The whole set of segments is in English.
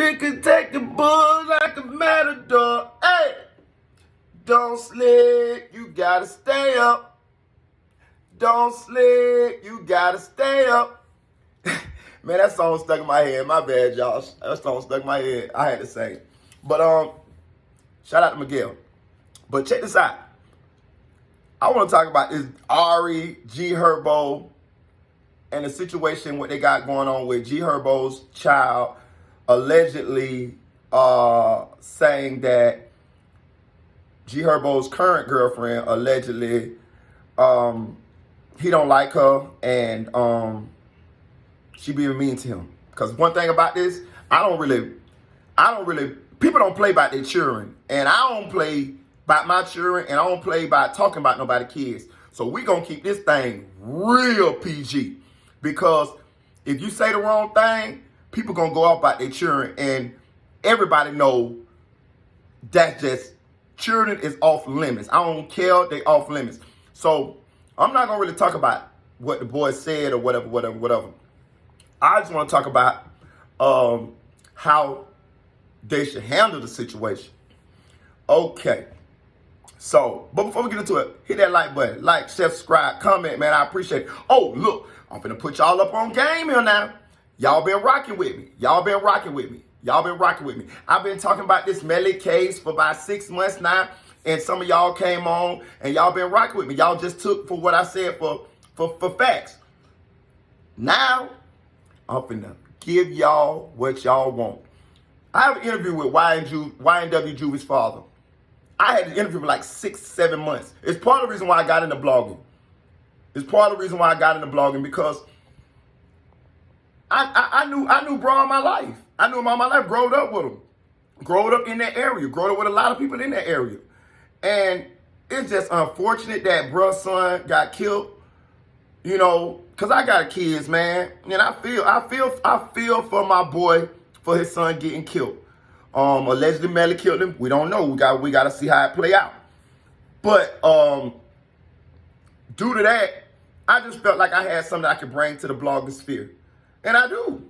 We can take the bull like a matador. Hey, don't slip, you gotta stay up. Don't slip, you gotta stay up. Man, that song stuck in my head. My bad, y'all. That song stuck in my head. I had to sing. But shout out to Miguel. But check this out. I want to talk about this Ari, G-Herbo, and the situation what they got going on with G-Herbo's child allegedly saying that G-Herbo's current girlfriend allegedly he don't like her and she being mean to him. Because one thing about this, I don't really, people don't play about their children. And I don't play about my children, and I don't play about talking about nobody's kids. So we gonna keep this thing real PG. Because if you say the wrong thing, people gonna go off about their children, and everybody know that's just, children is off limits. I don't care, they off limits. So I'm not gonna really talk about what the boy said or whatever. I just want to talk about how they should handle the situation. Okay. So, but before we get into it, hit that like button. Like, share, subscribe, comment, man. I appreciate it. Oh, look, I'm finna put y'all up on game here now. Y'all been rocking with me. I've been talking about this Melly case for about 6 months now, and some of y'all came on, and y'all been rocking with me. Y'all just took for what I said for facts. Now, I'm finna give y'all what y'all want. I have an interview with YNW Juvie's father. I had an interview for like 6-7 months. It's part of the reason why I got into blogging. Because I knew bro all my life. I knew him all my life, growed up with him. Growed up in that area. Growed up with a lot of people in that area. And it's just unfortunate that bruh's son got killed. You know, cause I got kids, man, and I feel for my boy for his son getting killed. Allegedly Melly killed him. We don't know. We got to see how it play out. But due to that, I just felt like I had something I could bring to the blogging sphere, and I do.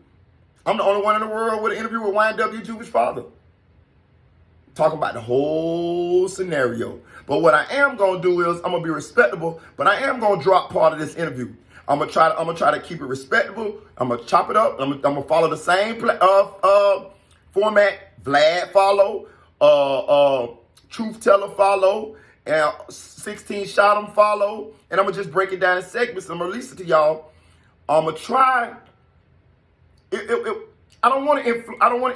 I'm the only one in the world with an interview with YNW Juvie's father, talking about the whole scenario. But what I am gonna do is I'm gonna be respectable, but I am gonna drop part of this interview. I'm gonna try to keep it respectable. I'm gonna chop it up. I'm gonna follow the same format. Vlad follow, Truth Teller follow, and 16 Shot 'em follow, and I'm gonna just break it down in segments. I'm gonna release it to y'all. I'm gonna try. I don't want to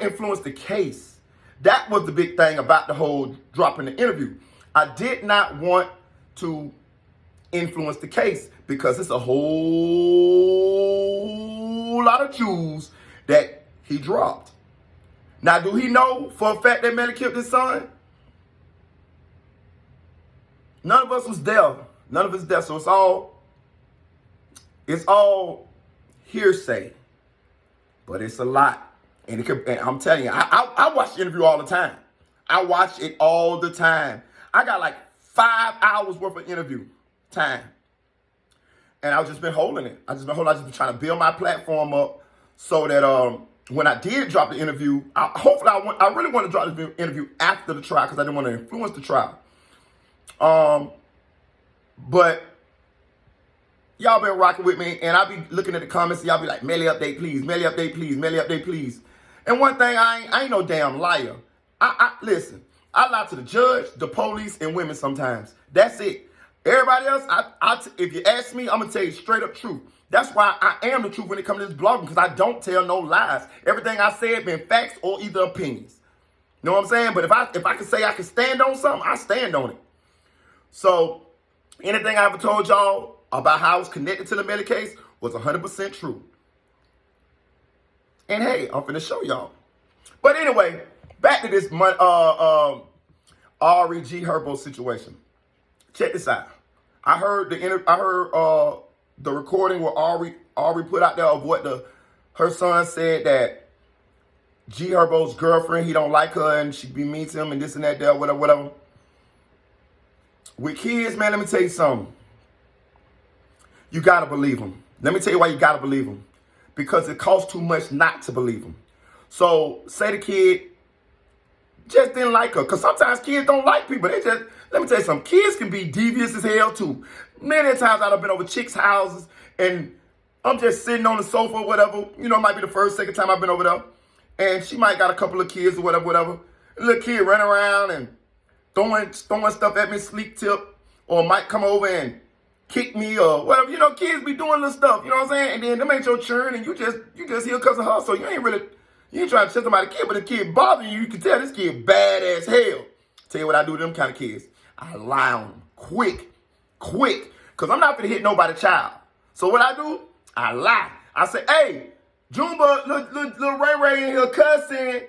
influence the case. That was the big thing about the whole dropping the interview. I did not want to influence the case because it's a whole lot of jewels that he dropped. Now, do he know for a fact that Melly killed his son? None of us was there. So it's all hearsay, but it's a lot. And I'm telling you, I watch the interview all the time. I watch it all the time. I got like 5 hours worth of interview time. And I've just been holding it. I've just been trying to build my platform up so that when I did drop the interview, I really want to drop the interview after the trial because I didn't want to influence the trial. But y'all been rocking with me, and I'll be looking at the comments, and y'all be like, Melly update, please. Melly update, please. Melly update, please. And one thing, I ain't no damn liar. Listen, I lie to the judge, the police, and women sometimes. That's it. Everybody else, if you ask me, I'm going to tell you straight up truth. That's why I am the truth when it comes to this blogging, because I don't tell no lies. Everything I said been facts or either opinions. You know what I'm saying? But if I can say I can stand on something, I stand on it. So anything I ever told y'all about how I was connected to the Melly case was 100% true. And hey, I'm finna show y'all. But anyway, back to this Ari G-Herbo situation. Check this out. I heard the recording where Ari put out there of what her son said, that G-Herbo's girlfriend, he don't like her and she be mean to him and this and that, there, whatever. With kids, man, let me tell you something. You gotta believe them. Let me tell you why you gotta believe them. Because it costs too much not to believe them. So say the kid just didn't like her. Because sometimes kids don't like people. They just, let me tell you something, kids can be devious as hell too. Many times I've been over chicks' houses and I'm just sitting on the sofa or whatever. You know, it might be the first, second time I've been over there. And she might got a couple of kids or whatever. A little kid running around and throwing stuff at me, sleep tip, or might come over and kick me or whatever. You know, kids be doing little stuff, you know what I'm saying? And then them ain't your churn and you just here because of her. So you ain't trying to check somebody's kid, but the kid bothering you, you can tell this kid bad as hell. Tell you what I do to them kind of kids. I lie on them quick. Because I'm not going to hit nobody's child. So what I do, I lie. I say, hey, Jumba, little Ray in here cussing. Ray,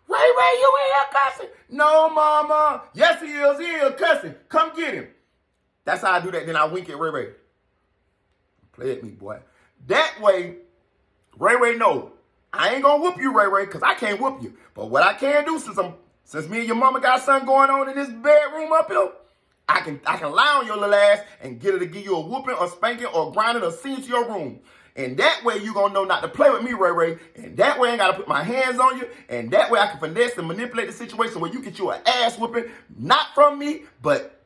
you in here cussing? No, mama. Yes, he is. He in here cussing. Come get him. That's how I do that. Then I wink at Ray. Play at me, boy. That way, Ray know. I ain't gonna whoop you, Ray, because I can't whoop you. But what I can do, since me and your mama got something going on in this bedroom up here, I can lie on your little ass and get her to give you a whooping or spanking or grinding or send to your room. And that way you gonna know not to play with me, Ray. And that way I ain't gotta put my hands on you. And that way I can finesse and manipulate the situation where you get you an ass whooping, not from me, but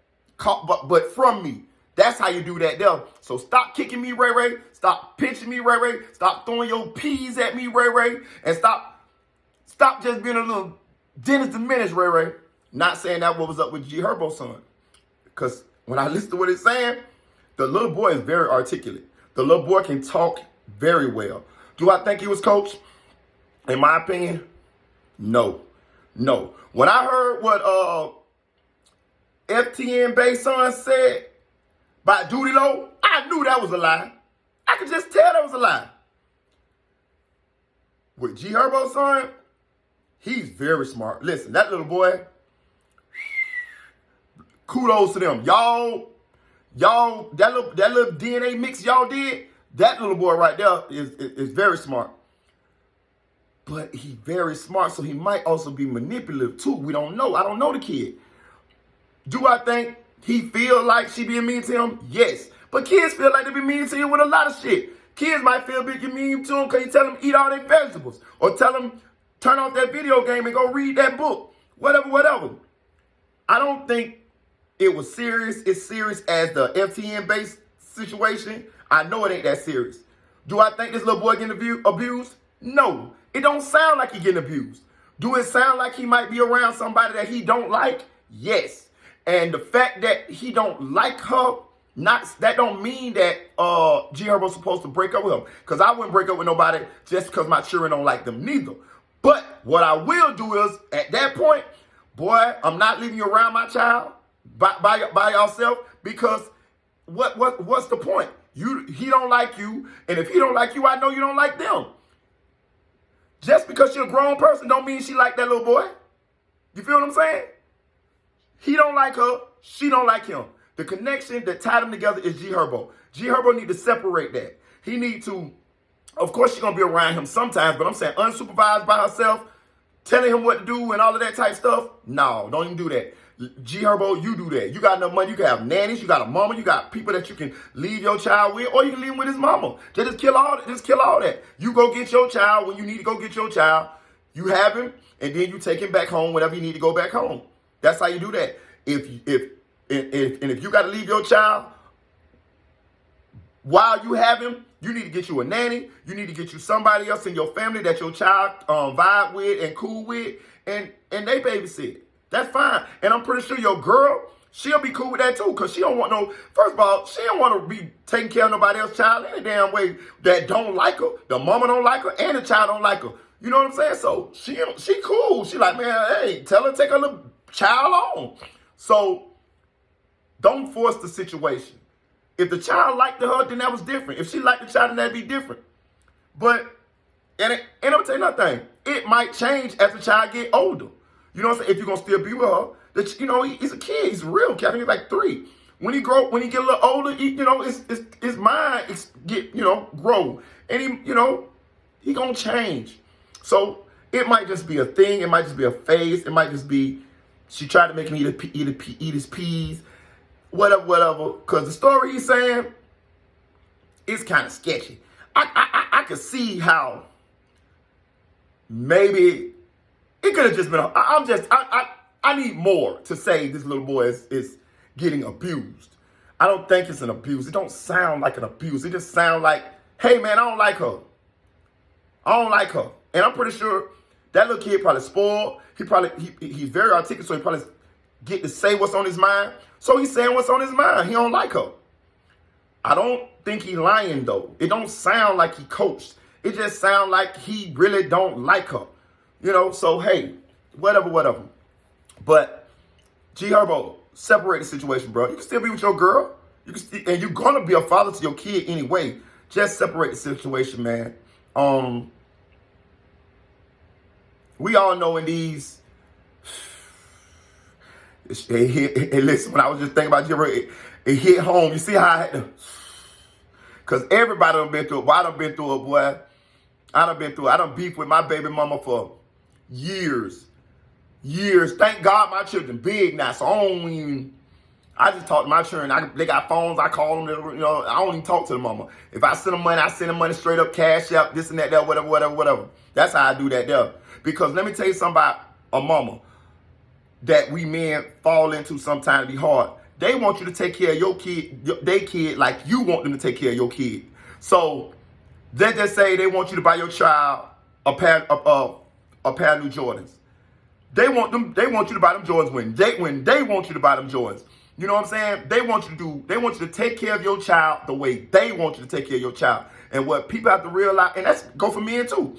from me. That's how you do that there. So stop kicking me, Ray. Stop pinching me, Ray. Stop throwing your peas at me, Ray. And stop just being a little Dennis the Menace, Ray. Not saying that what was up with G-Herbo's son. Because when I listen to what it's saying, the little boy is very articulate. The little boy can talk very well. Do I think he was coached? In my opinion, no. When I heard what FTN Bay son said by Duty Low, I knew that was a lie. I could just tell that was a lie. With G-Herbo's son, he's very smart. Listen, that little boy, kudos to them. Y'all, that little DNA mix y'all did, that little boy right there is very smart. But he's very smart, so he might also be manipulative too. We don't know. I don't know the kid. Do I think he feel like she being mean to him? Yes. But kids feel like they be mean to you with a lot of shit. Kids might feel big and mean to him because you tell them eat all their vegetables. Or tell them turn off that video game and go read that book. Whatever. I don't think it was serious. It's serious as the FTN-based situation. I know it ain't that serious. Do I think this little boy getting abused? No. It don't sound like he getting abused. Do it sound like he might be around somebody that he don't like? Yes. And the fact that he don't like her, that don't mean that G-Herbo's supposed to break up with him. Because I wouldn't break up with nobody just because my children don't like them neither. But what I will do is, at that point, boy, I'm not leaving you around my child by yourself, because what's the point? He don't like you, and if he don't like you, I know you don't like them. Just because you're a grown person don't mean she like that little boy. You feel what I'm saying? He don't like her, she don't like him. The connection that tied them together is G-Herbo. G-Herbo need to separate that. He need to, of course she's going to be around him sometimes, but I'm saying unsupervised by herself, telling him what to do and all of that type stuff. No, don't even do that. G-Herbo, you do that. You got enough money. You can have nannies. You got a mama. You got people that you can leave your child with, or you can leave him with his mama. Just kill all that. You go get your child when you need to go get your child. You have him, and then you take him back home whenever you need to go back home. That's how you do that. If you got to leave your child while you have him, you need to get you a nanny. You need to get you somebody else in your family that your child vibe with and cool with, and they babysit. That's fine. And I'm pretty sure your girl, she'll be cool with that too, because she don't want first of all, she don't want to be taking care of nobody else's child any damn way that don't like her. The mama don't like her, and the child don't like her. You know what I'm saying? So she cool. She like, man, hey, tell her to take her little child on. So don't force the situation. If the child liked her, then that was different. If she liked the child, then that'd be different. But, and I'm going to tell you another thing. It might change as the child get older. You know what I'm saying? If you're going to still be with her, he's a kid. He's a real kid. I think he's like 3. When he get a little older, his mind grow. And he going to change. So it might just be a thing. It might just be a phase. It might just be she tried to make him eat his peas. Whatever. Because the story he's saying is kind of sketchy. I could see how maybe it could have just been, I need more to say this little boy is getting abused. I don't think it's an abuse. It don't sound like an abuse. It just sounds like, hey man, I don't like her. I don't like her. And I'm pretty sure that little kid probably spoiled. He's very articulate, so he probably get to say what's on his mind. So he's saying what's on his mind. He don't like her. I don't think he lying though. It don't sound like he coached. It just sounds like he really don't like her. You know, so hey, whatever. But G-Herbo, separate the situation, bro. You can still be with your girl. And you're gonna be a father to your kid anyway. Just separate the situation, man. We all know in these. Hey, listen, when I was just thinking about G-Herbo, it hit home. You see how I had to. Because everybody done been through it. Boy, I done been through it, boy. I done beefed with my baby mama for years. Thank God my children big now, so I just talk to my children. They got phones. I call them. You know, I don't even talk to the mama. If I send them money, I send them money straight up, cash out, this and that, whatever. That's how I do that there. Because let me tell you something about a mama that we men fall into sometimes be hard. They want you to take care of your kid, their kid, like you want them to take care of your kid. So let's just say they want you to buy your child a pair of new Jordans. They want you to buy them Jordans when they want you to buy them Jordans. You know what I'm saying? They want you to take care of your child the way they want you to take care of your child. And what people have to realize, and that's go for men too.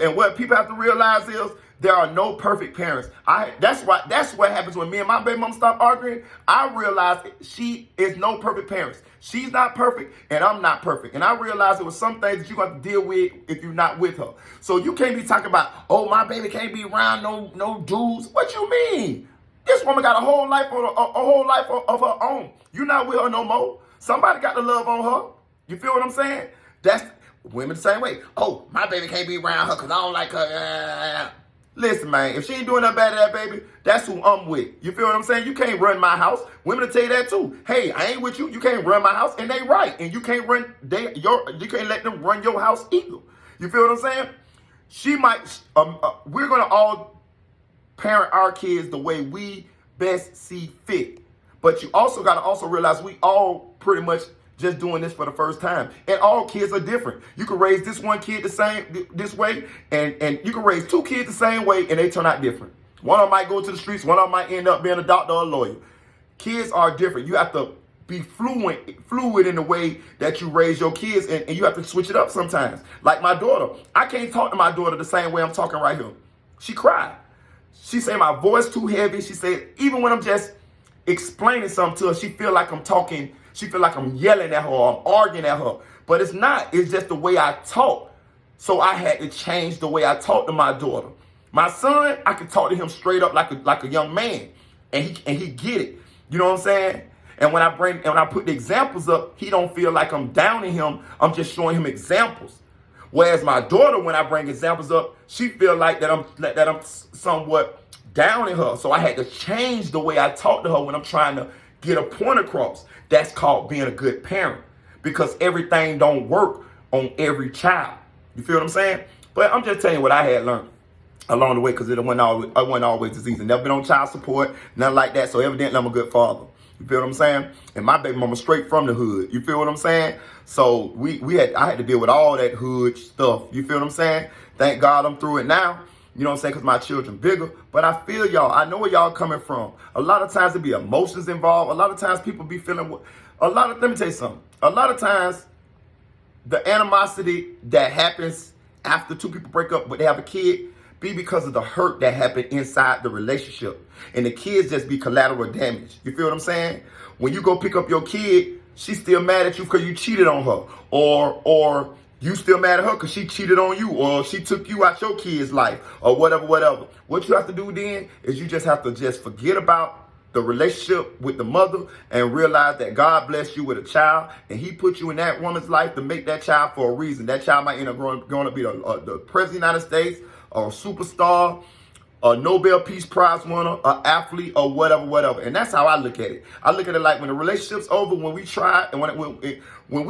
And what people have to realize is there are no perfect parents. That's what happens when me and my baby mom stop arguing. I realize she is no perfect parents. She's not perfect, and I'm not perfect. And I realize there was some things that you're going to deal with if you're not with her. So you can't be talking about, oh, my baby can't be around no dudes. What you mean? This woman got a whole life of her own. You're not with her no more. Somebody got the love on her. You feel what I'm saying? That's women the same way. Oh, my baby can't be around her because I don't like her. Listen, man, if she ain't doing nothing bad to that baby, that's who I'm with. You feel what I'm saying? You can't run my house. Women will tell you that too. Hey, I ain't with you. You can't run my house, and they right. And you can't you can't let them run your house either. You feel what I'm saying? She might. We're gonna all parent our kids the way we best see fit. But you also gotta realize we all pretty much just doing this for the first time. And all kids are different. You can raise this one kid this way, and you can raise two kids the same way, and they turn out different. One of them might go to the streets, one of them might end up being a doctor or a lawyer. Kids are different. You have to be fluid in the way that you raise your kids, and you have to switch it up sometimes. Like my daughter. I can't talk to my daughter the same way I'm talking right here. She cried. She said my voice too heavy. She said even when I'm just explaining something to her, she feel like I'm talking. She feel like I'm yelling at her or I'm arguing at her. But it's not. It's just the way I talk. So I had to change the way I talk to my daughter. My son, I can talk to him straight up like a young man. And he get it. You know what I'm saying? And when I put the examples up, he don't feel like I'm downing him. I'm just showing him examples. Whereas my daughter, when I bring examples up, she feel like that I'm somewhat downing her. So I had to change the way I talk to her when I'm trying to get a point across. That's called being a good parent, because everything don't work on every child. You feel what I'm saying? But I'm just telling you what I had learned along the way, because it wasn't always as easy. Never been on child support, nothing like that. So evidently I'm a good father. You feel what I'm saying? And my baby mama straight from the hood. You feel what I'm saying? So I had to deal with all that hood stuff. You feel what I'm saying? Thank God I'm through it now. You know what I'm saying? Because my children bigger. But I feel y'all. I know where y'all coming from. A lot of times there be emotions involved. A lot of times people be feeling. Let me tell you something. A lot of times the animosity that happens after two people break up but they have a kid be because of the hurt that happened inside the relationship. And the kids just be collateral damage. You feel what I'm saying? When you go pick up your kid, she's still mad at you because you cheated on her. Or you still mad at her because she cheated on you, or she took you out your kid's life, or whatever. What you have to do then is you just have to just forget about the relationship with the mother and realize that God blessed you with a child, and he put you in that woman's life to make that child for a reason. That child might end up going to be the president of the United States, or a superstar, a Nobel Peace Prize winner, an athlete, or whatever. And that's how I look at it. I look at it like when the relationship's over, when we try, and when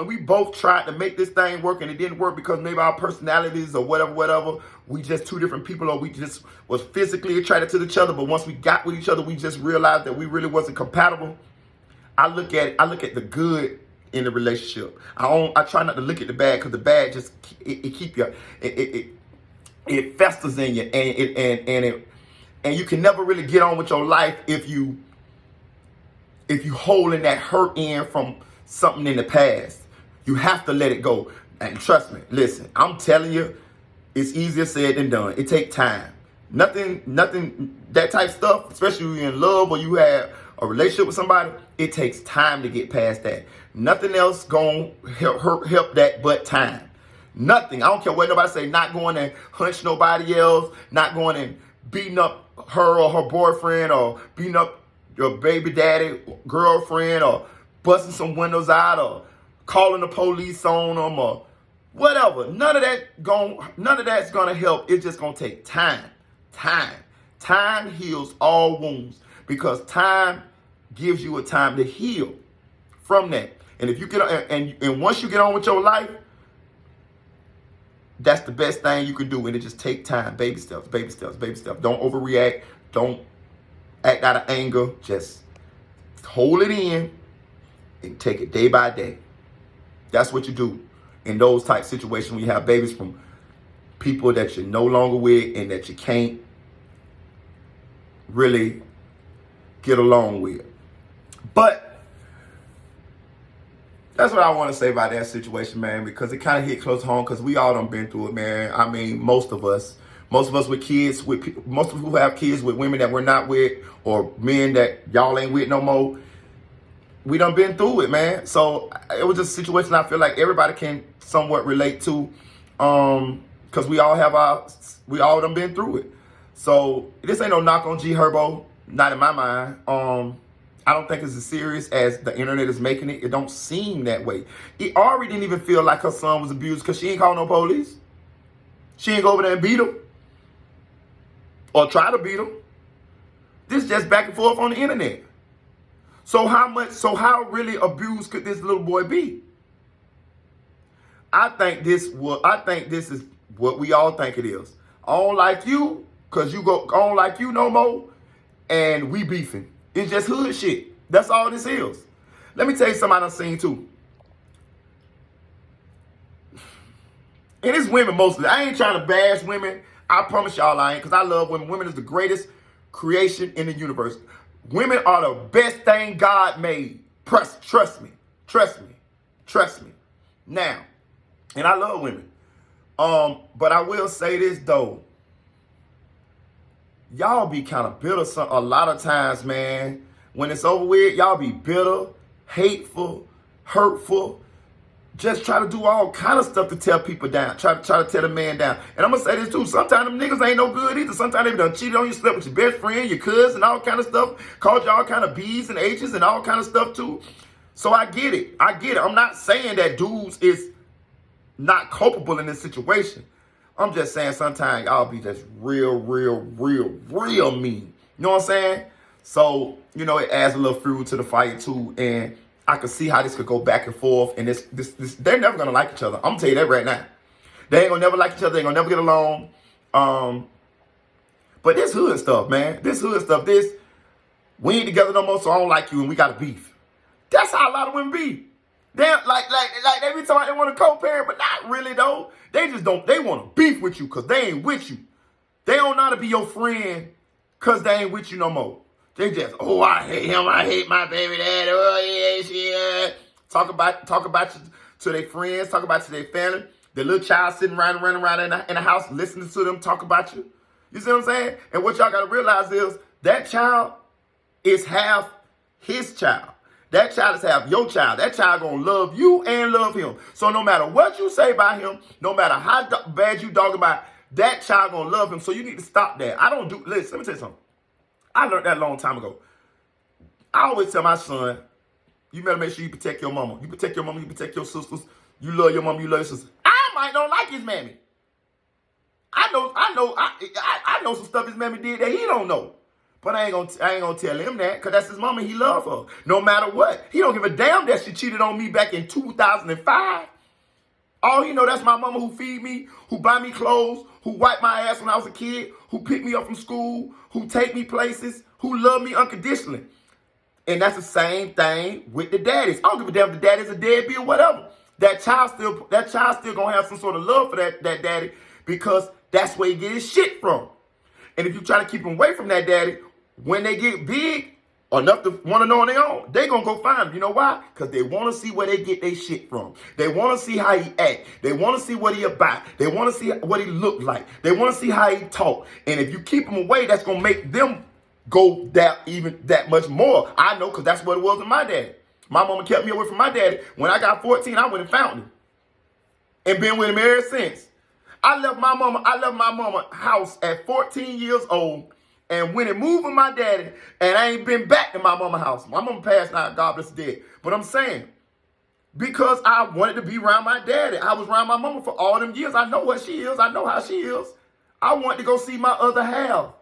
we both tried to make this thing work and it didn't work because maybe our personalities or whatever, we just two different people, or we just was physically attracted to each other, but once we got with each other, we just realized that we really wasn't compatible. I look at the good in the relationship. I try not to look at the bad, because the bad just it keep you it festers in you, and you can never really get on with your life if you holding that hurt in from something in the past. You have to let it go. And trust me, listen, I'm telling you, it's easier said than done. It takes time. Nothing, that type of stuff, especially when you're in love or you have a relationship with somebody, it takes time to get past that. Nothing else gonna help that but time. Nothing. I don't care what nobody say, not going and hunch nobody else, not going and beating up her or her boyfriend, or beating up your baby daddy, girlfriend, or busting some windows out, or calling the police on them, or whatever. None of that's gonna help. It's just gonna take time. Time heals all wounds, because time gives you a time to heal from that. And if you get and once you get on with your life, that's the best thing you can do. And it just take time. Baby steps. Don't overreact. Don't act out of anger. Just hold it in and take it day by day. That's what you do in those type situations when you have babies from people that you're no longer with and that you can't really get along with. But that's what I want to say about that situation, man, because it kind of hit close home, because we all done been through it, man. I mean, most of us with kids, most of who have kids with women that we're not with, or men that y'all ain't with no more, we done been through it, man. So it was just a situation I feel like everybody can somewhat relate to, because we all done been through it. So this ain't no knock on G-Herbo, not in my mind. I don't think it's as serious as the internet is making it. It don't seem that way. It already didn't even feel like her son was abused, because she ain't called no police. She ain't go over there and beat him or try to beat him. This just back and forth on the internet. So how really abused could this little boy be? I think this is what we all think it is. I don't like you because I don't like you no more, and we beefing. It's just hood shit. That's all this is. Let me tell you something I done seen too. And it's women mostly. I ain't trying to bash women. I promise y'all I ain't, because I love women. Women is the greatest creation in the universe. Women are the best thing God made. Trust me. Now, and I love women. But I will say this though. Y'all be kind of bitter a lot of times, man. When it's over with, y'all be bitter, hateful, hurtful. Just try to do all kind of stuff to tear people down. Try to tear the man down. And I'm going to say this too. Sometimes them niggas ain't no good either. Sometimes they done cheated on you, slept with your best friend, your cousin, all kind of stuff. Called you all kind of B's and H's and all kind of stuff too. So I get it. I'm not saying that dudes is not culpable in this situation. I'm just saying sometimes y'all be just real mean. You know what I'm saying? So, you know, it adds a little fuel to the fire too. And I can see how this could go back and forth. And this they're never going to like each other. I'm going to tell you that right now. They ain't going to never like each other. They ain't going to never get along. But this hood stuff, man. We ain't together no more, so I don't like you and we got a beef. That's how a lot of women be. Damn, like they be talking about they want to co-parent, but not really though. They just don't. They want to beef with you because they ain't with you. They don't know how to be your friend because they ain't with you no more. They just, oh, I hate him. I hate my baby daddy. Oh yeah, shit. Talk about you to their friends. Talk about you to their family. The little child sitting running around in the house listening to them talk about you. You see what I'm saying? And what y'all got to realize is that child is half his child. That child is half your child. That child gonna love you and love him. So no matter what you say about him, no matter how bad you dog about, that child gonna love him. So you need to stop that. Listen, let me tell you something. I learned that a long time ago. I always tell my son, you better make sure you protect your mama. You protect your mama, you protect your sisters. You love your mama, you love your sisters. I might not like his mammy. I know some stuff his mammy did that he don't know. But I ain't gonna tell him that, because that's his mama. He love her no matter what. He don't give a damn that she cheated on me back in 2005. All he know, that's my mama who feed me, who buy me clothes, who wipe my ass when I was a kid, who pick me up from school, who take me places, who love me unconditionally. And that's the same thing with the daddies. I don't give a damn if the daddy's a deadbeat or whatever. That child still gonna have some sort of love for that daddy, because that's where he get his shit from. And if you try to keep him away from that daddy, when they get big or enough to want to know on their own, they gonna go find him. You know why? Because they want to see where they get their shit from. They want to see how he act. They want to see what he about. They want to see what he look like. They want to see how he talk. And if you keep him away, that's gonna make them go that much more. I know, because that's what it was with my daddy. My mama kept me away from my daddy. When I got 14, I went and found him. And been with him ever since. I left my mama house at 14 years old and went and moved with my daddy, and I ain't been back to my mama house. My mama passed now, God bless her dead. But I'm saying, because I wanted to be around my daddy. I was around my mama for all them years. I know what she is. I know how she is. I wanted to go see my other half.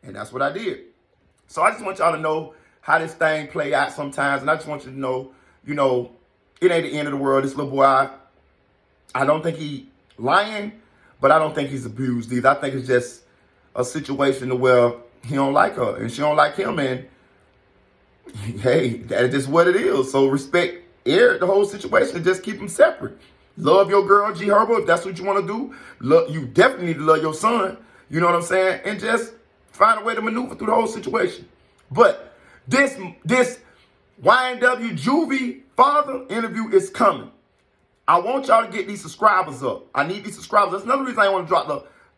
And that's what I did. So I just want y'all to know how this thing play out sometimes. And I just want you to know, it ain't the end of the world. This little boy, I don't think he lying, but I don't think he's abused either. I think it's just a situation where he don't like her and she don't like him. And hey, that's just what it is. So respect the whole situation and just keep them separate. Love your girl, G-Herbo, if that's what you want to do. You definitely need to love your son. You know what I'm saying? And just find a way to maneuver through the whole situation. But this YNW Juvie father interview is coming. I want y'all to get these subscribers up. I need these subscribers. That's another reason I want to drop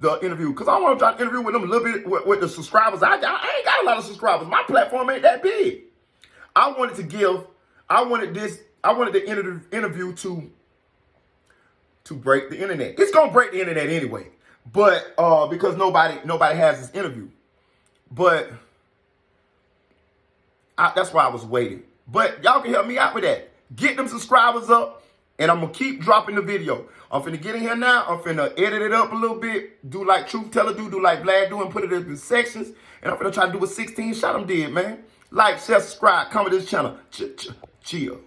the interview, because I want to drop the interview with them a little bit with the subscribers. I ain't got a lot of subscribers. My platform ain't that big. I wanted the interview to break the internet. It's gonna break the internet anyway, but because nobody has this interview. But that's why I was waiting. But y'all can help me out with that. Get them subscribers up, and I'm going to keep dropping the video. I'm finna get in here now. I'm finna edit it up a little bit. Do like Truth Teller do like Vlad do, and put it in sections. And I'm finna try to do a 16 shot. I'm dead, man. Like, share, subscribe, comment to this channel. Chill.